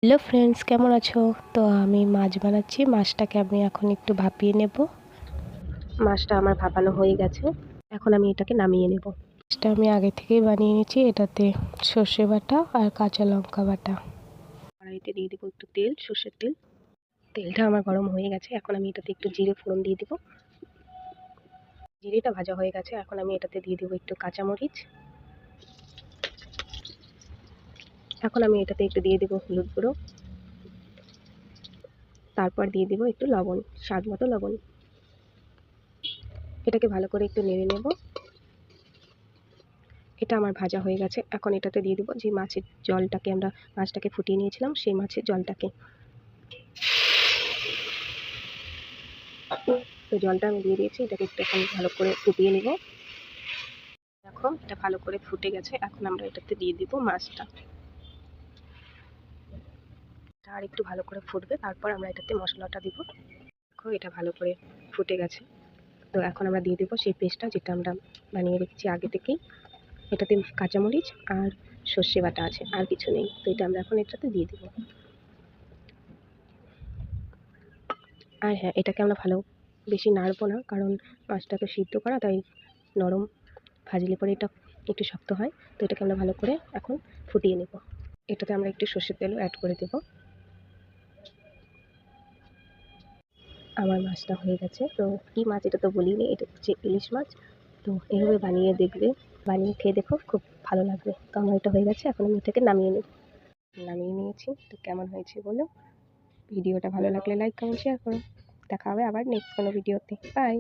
Hello friends, কেমন আছো? তো আমি মাছ বানাচ্ছি। মাছটাকে আমি এখন একটু ভাপিয়ে নেব। মাছটা আমার ভাপানো হয়ে গেছে, এখন আমি এটাকে নামিয়ে নেব। মাছটা আমি আগে থেকেই বানিয়ে নিয়েছি। এটাতে সর্ষে বাটা আর কাঁচা লঙ্কা বাটা। কড়াইতে দিয়ে দেবো একটু তেল, সর্ষের তেল। তেলটা আমার গরম হয়ে গেছে, এখন আমি এটাতে একটু জিরে ফোড়ন দিয়ে দেবো। জিরেটা ভাজা হয়ে গেছে, এখন আমি এটাতে দিয়ে দেবো একটু কাঁচামরিচ। এখন আমি এটাতে একটু দিয়ে দেবো হলুদ গুঁড়ো, তারপর দিয়ে দেবো একটু লবণ, স্বাদ মতো লবণ। এটাকে ভালো করে একটু নেড়ে নেব। এটা আমার ভাজা হয়ে গেছে, এখন এটাতে দিয়ে দেবো যে মাছের জলটাকে আমরা মাছটাকে ফুটিয়ে নিয়েছিলাম, সেই মাছের জলটাকে। তো জলটা আমি দিয়ে দিয়েছি, এটাকে একটু এখন ভালো করে ফুটিয়ে নেব। দেখো এটা ভালো করে ফুটে গেছে, এখন আমরা এটাতে দিয়ে দিব মাছটা। আর একটু ভালো করে ফুটবে, তারপর আমরা এটাতে মশলাটা দিব। দেখো এটা ভালো করে ফুটে গেছে, তো এখন আমরা দিয়ে দেবো সেই পেস্টটা যেটা আমরা বানিয়ে রেখেছি আগে থেকেই। এটাতে কাঁচামরিচ আর সর্ষে বাটা আছে, আর কিছু নেই। তো এটা আমরা এখন এটাতে দিয়ে দেবো। আর হ্যাঁ, এটাকে আমরা বেশি নাড়বো না, কারণ মাছটা তো সিদ্ধ করা, তাই নরম ভাজলে পরে এটা একটু শক্ত হয়। তো এটাকে আমরা ভালো করে এখন ফুটিয়ে নেব। এটাতে আমরা একটু সর্ষের তেলও অ্যাড করে দেব। আমার মাছটা হয়ে গেছে। তো কী মাছ এটা তো বলিনি, এটা হচ্ছে ইলিশ মাছ। তো এইভাবে বানিয়ে দেখবে, বানিয়ে খেয়ে দেখো, খুব ভালো লাগবে। তো আমার এটা হয়ে গেছে, এখন আমি এটাকে নামিয়ে নিয়েছি। তো কেমন হয়েছে বলো। ভিডিওটা ভালো লাগলে লাইক, কমেন্ট, শেয়ার করো। দেখা হবে আবার নেক্সট কোনো ভিডিওতে। বাই।